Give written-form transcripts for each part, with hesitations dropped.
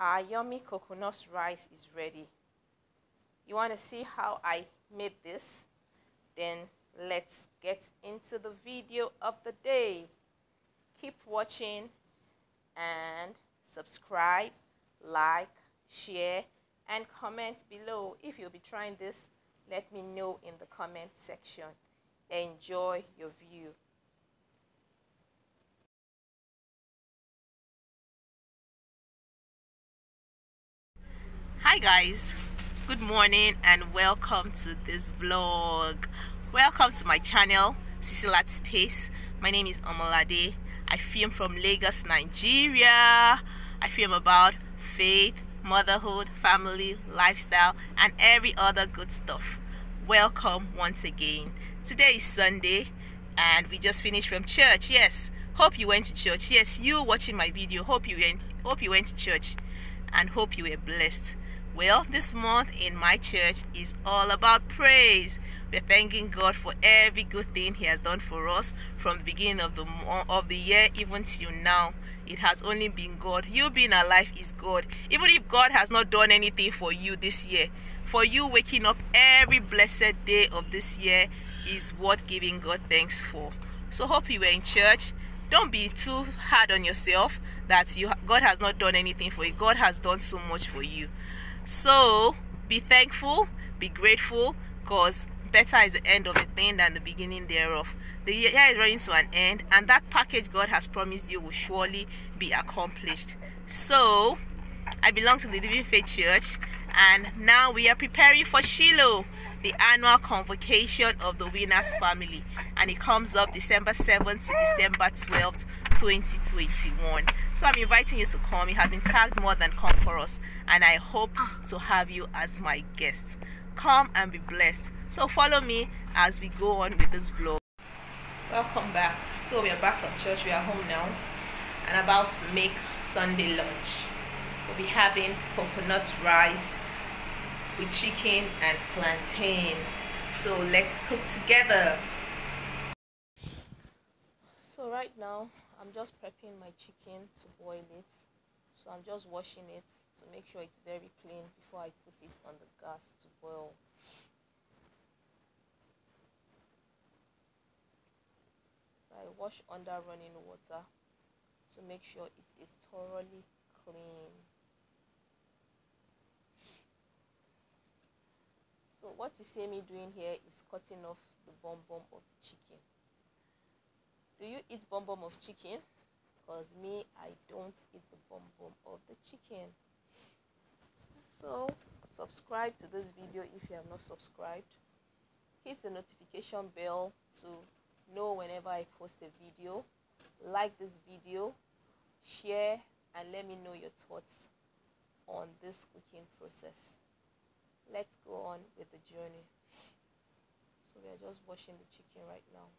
Our yummy coconut rice is ready. You want to see how I made this? Then let's get into the video of the day. Keep watching and subscribe, like, share, and comment below. If you'll be trying this, let me know in the comment section. Enjoy your view. Hi guys, good morning and welcome to this vlog. Welcome to my channel, Cicilat Space. My name is Omolade. I film from Lagos, Nigeria. I film about faith, motherhood, family, lifestyle, and every other good stuff. Welcome once again. Today is Sunday and we just finished from church. Yes, hope you went to church. Yes, you watching my video, hope you went to church and hope you were blessed. Well, this month in my church is all about praise. We're thanking God for every good thing He has done for us from the beginning of the year even till now. It has only been God. You being alive is God. Even if God has not done anything for you this year, for you waking up every blessed day of this year is what giving God thanks for. So hope you were in church. Don't be too hard on yourself that God has not done anything for you. God has done so much for you. So be thankful, be grateful, because better is the end of a thing than the beginning thereof. The year is running to an end, and that package God has promised you will surely be accomplished. So I belong to the Living Faith Church, and now we are preparing for Shiloh, the annual convocation of the Winners family, and it comes up December 7th to December 12th, 2021. So I'm inviting you to come. You have been tagged more than conquerors, and I hope to have you as my guest. Come and be blessed. So follow me as we go on with this vlog. Welcome back. So we are back from church. We are home now and about to make Sunday lunch. We'll be having coconut rice with chicken and plantain. So let's cook together. So right now I'm just prepping my chicken to boil it. So I'm just washing it to make sure it's very clean before I put it on the gas to boil. So I wash under running water to make sure it is thoroughly clean. So what you see me doing here is cutting off the bum of the chicken. Do you eat bum of chicken? Because me, I don't eat the bum of the chicken. So subscribe to this video if you have not subscribed. Hit the notification bell to know whenever I post a video. Like this video, share, and let me know your thoughts on this cooking process. Let's go on with the journey. So we are just washing the chicken right now.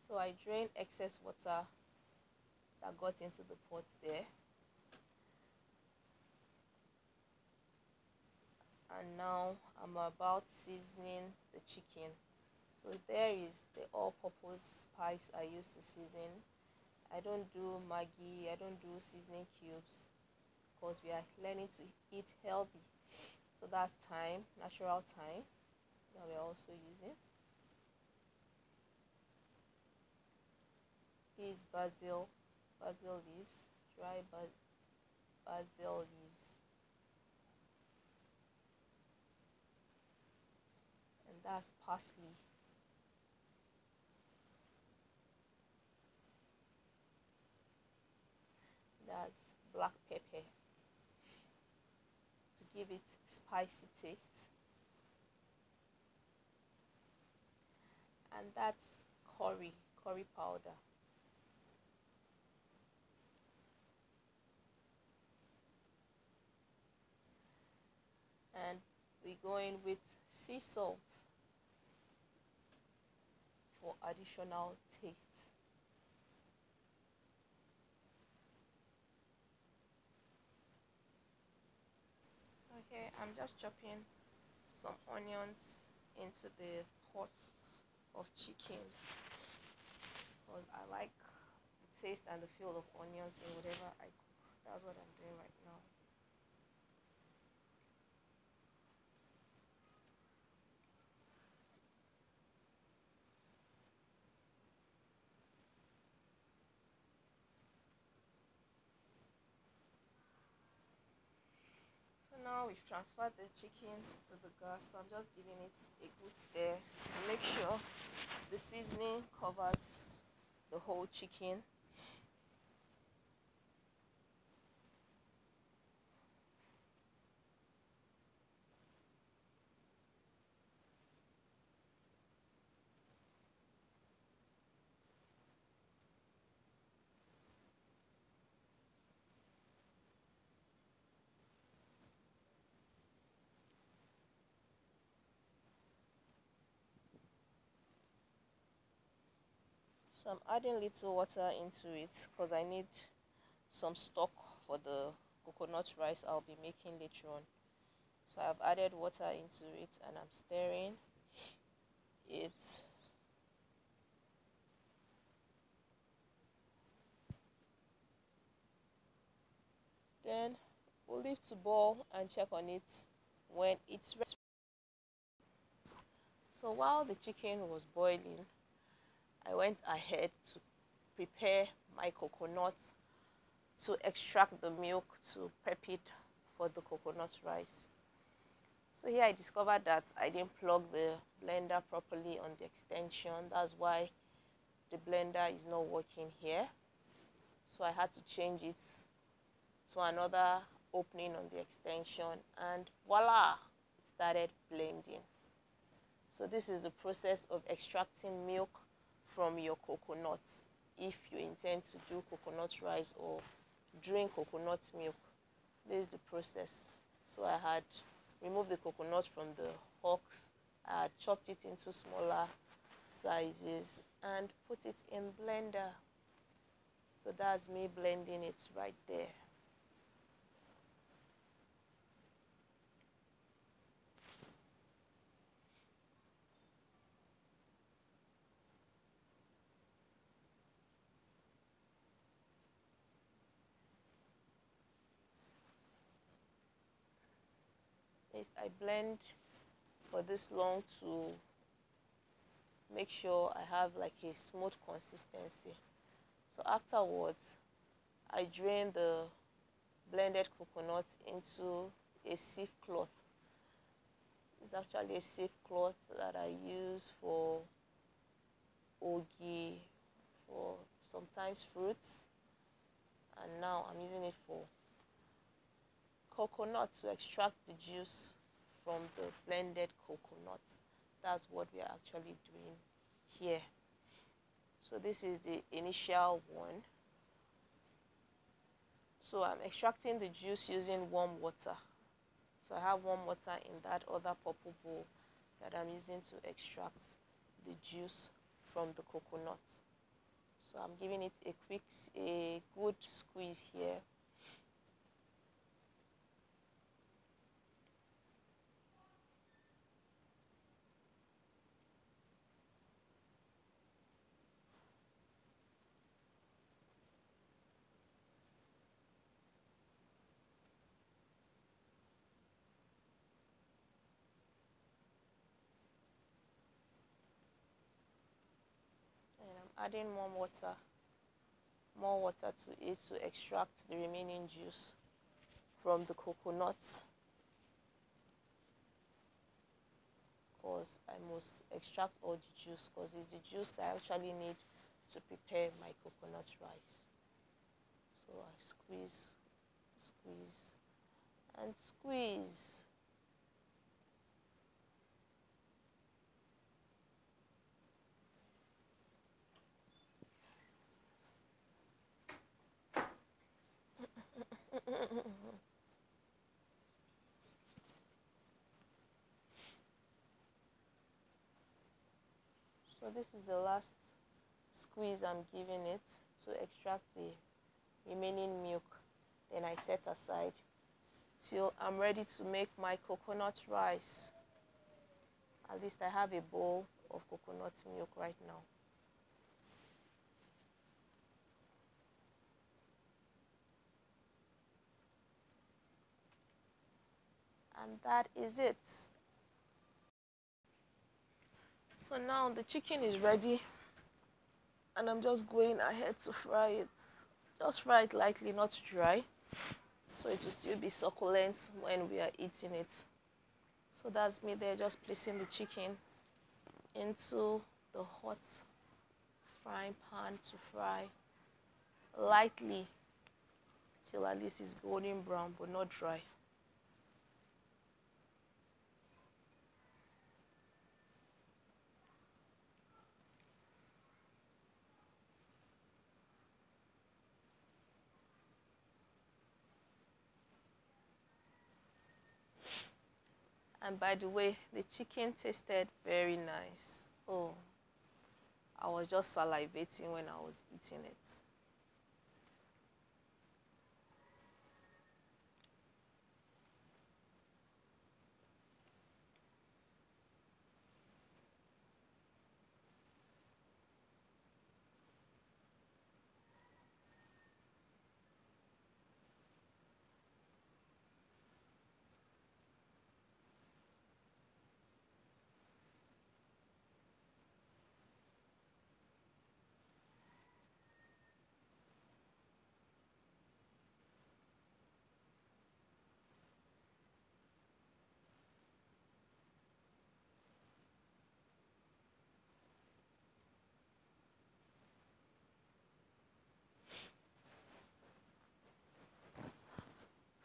So I drained excess water that got into the pot there. And now I'm about seasoning the chicken. So there is the all-purpose spice I use to season. I don't do Maggi, I don't do seasoning cubes, because we are learning to eat healthy. So that's thyme, natural thyme, that we're also using. Is basil leaves, dry basil leaves, and that's parsley. That's black pepper to give it spicy taste, and that's curry powder. we're going with sea salt for additional taste. Okay, I'm just chopping some onions into the pot of chicken because I like the taste and the feel of onions in whatever I cook. That's what I'm doing right now. So now we've transferred the chicken to the gas, so I'm just giving it a good stir to make sure the seasoning covers the whole chicken. So I'm adding little water into it because I need some stock for the coconut rice I'll be making later on. So I've added water into it and I'm stirring it. Then we'll leave to boil and check on it when it's ready. So while the chicken was boiling, I went ahead to prepare my coconut to extract the milk to prep it for the coconut rice. So here I discovered that I didn't plug the blender properly on the extension. That's why the blender is not working here. So I had to change it to another opening on the extension, and voila, it started blending. So this is the process of extracting milk from your coconuts if you intend to do coconut rice or drink coconut milk. This is the process. So I had removed the coconut from the husks, I had chopped it into smaller sizes and put it in blender. So that's me blending it right there. I blend for this long to make sure I have like a smooth consistency. So afterwards, I drain the blended coconut into a sieve cloth. It's actually a sieve cloth that I use for ogi, for sometimes fruits, and now I'm using it for coconut to extract the juice from the blended coconut. That's what we are actually doing here. So this is the initial one. So I'm extracting the juice using warm water. So I have warm water in that other purple bowl that I'm using to extract the juice from the coconut. So I'm giving it a good squeeze here. Adding more water to it to extract the remaining juice from the coconut, because I must extract all the juice because it's the juice that I actually need to prepare my coconut rice. So I squeeze and squeeze. So this is the last squeeze I'm giving it to extract the remaining milk. Then I set aside till I'm ready to make my coconut rice. At least I have a bowl of coconut milk right now. And that is it. So now the chicken is ready, and I'm just going ahead to fry it. Just fry it lightly, not dry, so it will still be succulent when we are eating it. So that's me there, just placing the chicken into the hot frying pan to fry lightly till at least it's golden brown but not dry. And by the way, the chicken tasted very nice. Oh, I was just salivating when I was eating it.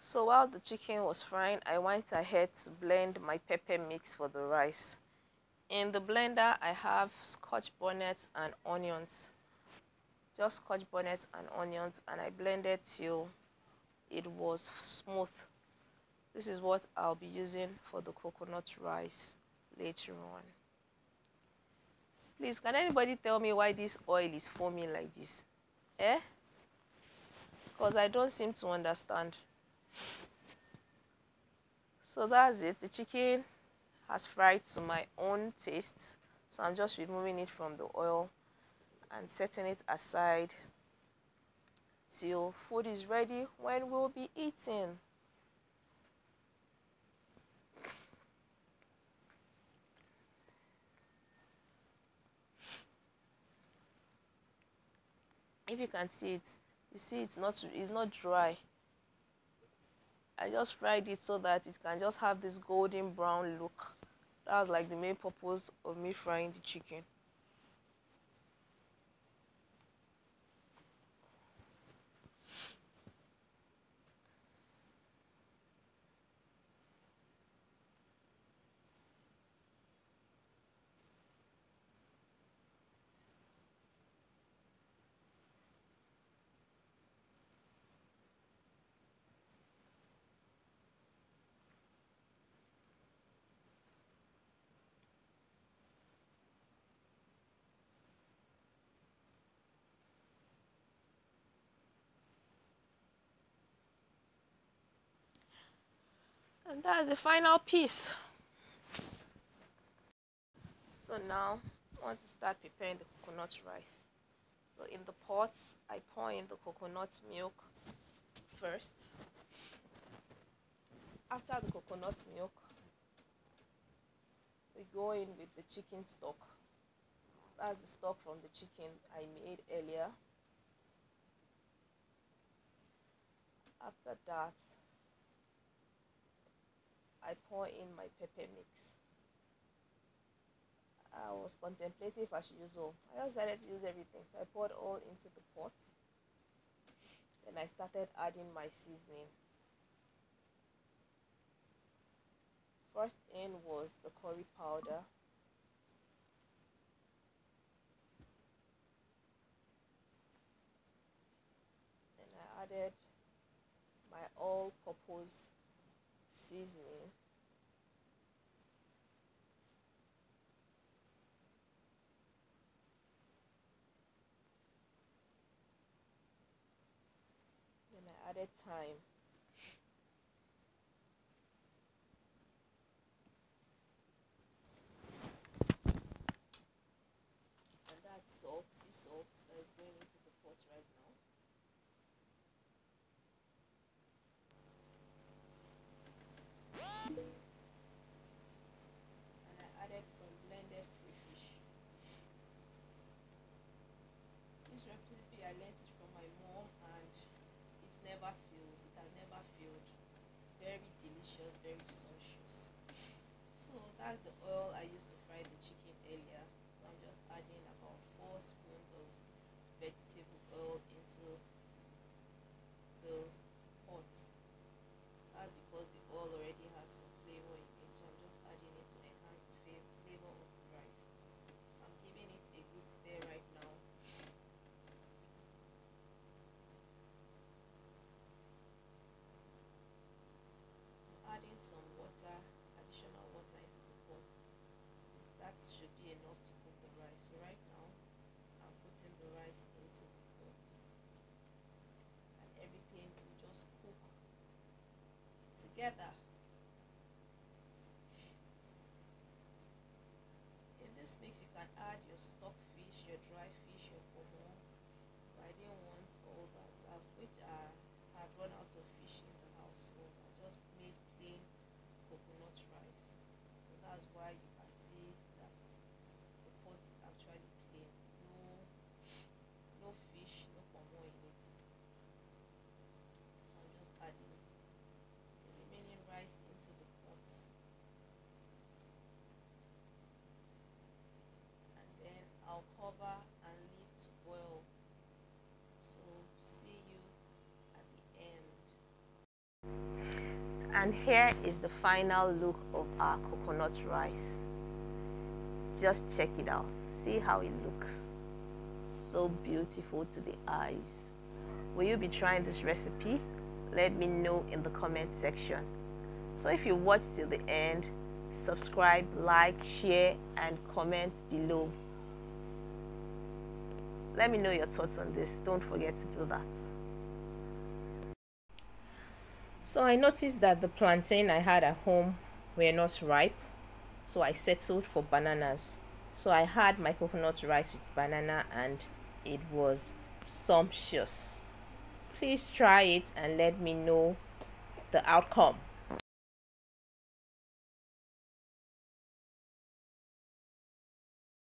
So while the chicken was frying, I went ahead to blend my pepper mix for the rice. In the blender, I have scotch bonnet and onions. Just scotch bonnet and onions, and I blended till it was smooth. This is what I'll be using for the coconut rice later on. Please, can anybody tell me why this oil is foaming like this? Because I don't seem to understand. So that's it. The chicken has fried to my own taste. So I'm just removing it from the oil and setting it aside till food is ready when we'll be eating. If you can see it, you see it's not dry. I just fried it so that it can just have this golden brown look. That was like the main purpose of me frying the chicken. And that's the final piece. So now I want to start preparing the coconut rice. So in the pot, I pour in the coconut milk first. After the coconut milk, we go in with the chicken stock. That's the stock from the chicken I made earlier. After that, I pour in my pepper mix. I was contemplating if I should use all. I decided to use everything, so I poured all into the pot. Then I started adding my seasoning. First in was the curry powder. Then I added my all-purpose seasoning. added thyme. And that's salt, sea salt, that is going into the pot right now. And I added some blended crayfish. This recipe I learned it from my mom, and it never fails. It has never failed. Very delicious, very sumptuous. So that's the oil I used to fry the chicken earlier. So I'm just adding about 4 spoons of vegetable oil into the pot. That's because the oil already has some flavor in it, so I'm just adding it to enhance the flavor of the rice. So I'm giving it a good stir right now. Adding some water, additional water into the pot. That should be enough to cook the rice. So right now I'm putting the rice into the pot, and everything will just cook together. In this mix you can add your stock fish, your dry fish, your pomo, but I didn't want all that, which I had run out of fish in the house, so I just made plain coconut rice. So that's why you can see that the pot is actually plain, no fish, no pomo in it. So I'm just adding the remaining rice into the pot, and then I'll cover and leave to boil. So see you at the end. And here is the final look of our coconut rice. Just check it out. See how it looks. So beautiful to the eyes. Will you be trying this recipe? Let me know in the comment section. So if you watched till the end, subscribe, like, share, and comment below. Let me know your thoughts on this. Don't forget to do that. So I noticed that the plantain I had at home were not ripe, so I settled for bananas. So I had my coconut rice with banana, and it was sumptuous. Please try it and let me know the outcome.